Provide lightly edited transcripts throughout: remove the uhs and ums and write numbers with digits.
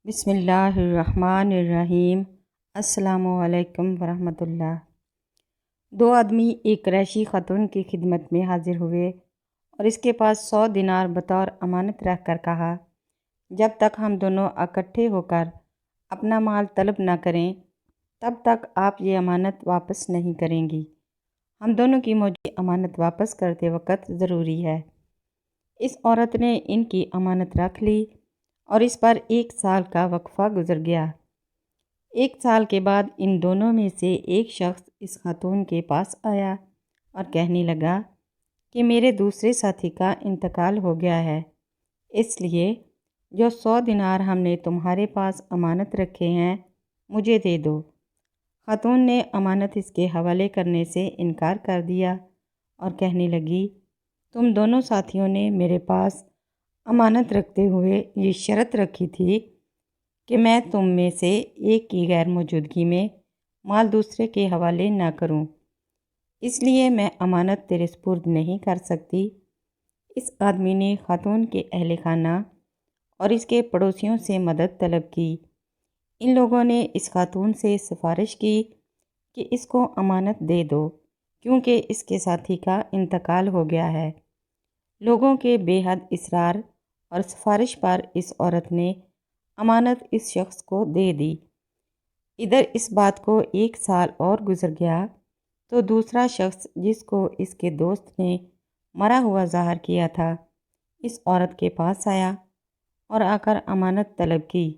بسم اللہ الرحمن الرحیم۔ السلام علیکم ورحمۃ اللہ۔ دو آدمی ایک قریشی خاتون کی خدمت میں حاضر ہوئے اور اس کے پاس 100 دینار بطور امانت رکھ کر کہا، جب تک ہم دونوں اکٹھے ہو کر اپنا مال طلب نہ کریں تب تک آپ یہ امانت واپس نہیں کریں گی۔ ہم دونوں کی موجودہ امانت واپس کرتے وقت ضروری ہے۔ اس عورت نے ان کی امانت رکھ لی اور اس پر 1 سال کا وقفہ گزر گیا۔ 1 سال کے بعد ان دونوں میں سے ایک شخص اس خاتون کے پاس آیا اور کہنے لگا کہ میرے دوسرے ساتھی کا انتقال ہو گیا ہے، اس لیے جو 100 دینار ہم نے تمہارے پاس امانت رکھے ہیں مجھے دے دو۔ خاتون نے امانت اس کے حوالے کرنے سے انکار کر دیا اور کہنے لگی، تم دونوں ساتھیوں نے میرے پاس امانت رکھتے ہوئے یہ شرط رکھی تھی کہ میں تم میں سے ایک کی غیر موجودگی میں مال دوسرے کے حوالے نہ کروں، اس لیے میں امانت تیرے سپرد نہیں کر سکتی۔ اس آدمی نے خاتون کے اہل خانہ اور اس کے پڑوسیوں سے مدد طلب کی۔ ان لوگوں نے اس خاتون سے سفارش کی کہ اس کو امانت دے دو کیونکہ اس کے ساتھی کا انتقال ہو گیا ہے۔ لوگوں کے بے حد اصرار اور سفارش پر اس عورت نے امانت اس شخص کو دے دی۔ ادھر اس بات کو 1 سال اور گزر گیا تو دوسرا شخص جس کو اس کے دوست نے مرا ہوا ظاہر کیا تھا اس عورت کے پاس آیا اور آ کر امانت طلب کی۔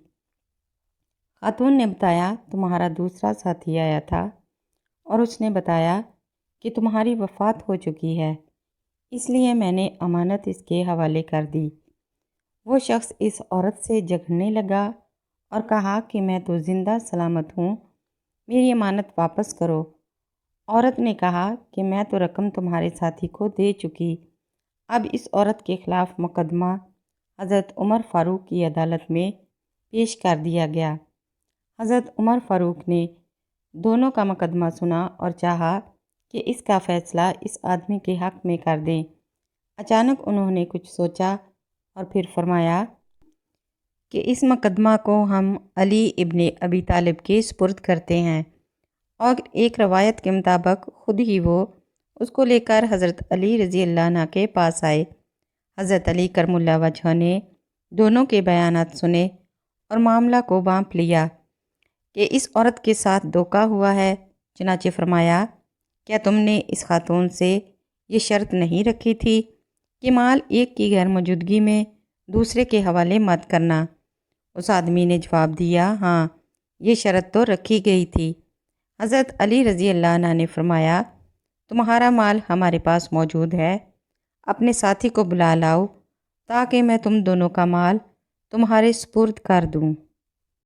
خاتون نے بتایا، تمہارا دوسرا ساتھی آیا تھا اور اس نے بتایا کہ تمہاری وفات ہو چکی ہے، اس لیے میں نے امانت اس کے حوالے کر دی۔ وہ شخص اس عورت سے جھگڑنے لگا اور کہا کہ میں تو زندہ سلامت ہوں، میری امانت واپس کرو۔ عورت نے کہا کہ میں تو رقم تمہارے ساتھی کو دے چکی۔ اب اس عورت کے خلاف مقدمہ حضرت عمر فاروق کی عدالت میں پیش کر دیا گیا۔ حضرت عمر فاروق نے دونوں کا مقدمہ سنا اور چاہا کہ اس کا فیصلہ اس آدمی کے حق میں کر دیں۔ اچانک انہوں نے کچھ سوچا اور پھر فرمایا کہ اس مقدمہ کو ہم علی ابن ابی طالب کے سپرد کرتے ہیں، اور ایک روایت کے مطابق خود ہی وہ اس کو لے کر حضرت علی رضی اللہ عنہ کے پاس آئے۔ حضرت علی کرم اللہ وجہہ نے دونوں کے بیانات سنے اور معاملہ کو بانپ لیا کہ اس عورت کے ساتھ دھوکہ ہوا ہے۔ چنانچہ فرمایا، کیا تم نے اس خاتون سے یہ شرط نہیں رکھی تھی کہ مال ایک کی غیر موجودگی میں دوسرے کے حوالے مت کرنا؟ اس آدمی نے جواب دیا، ہاں، یہ شرط تو رکھی گئی تھی۔ حضرت علی رضی اللہ عنہ نے فرمایا، تمہارا مال ہمارے پاس موجود ہے، اپنے ساتھی کو بلا لاؤ تاکہ میں تم دونوں کا مال تمہارے سپرد کر دوں۔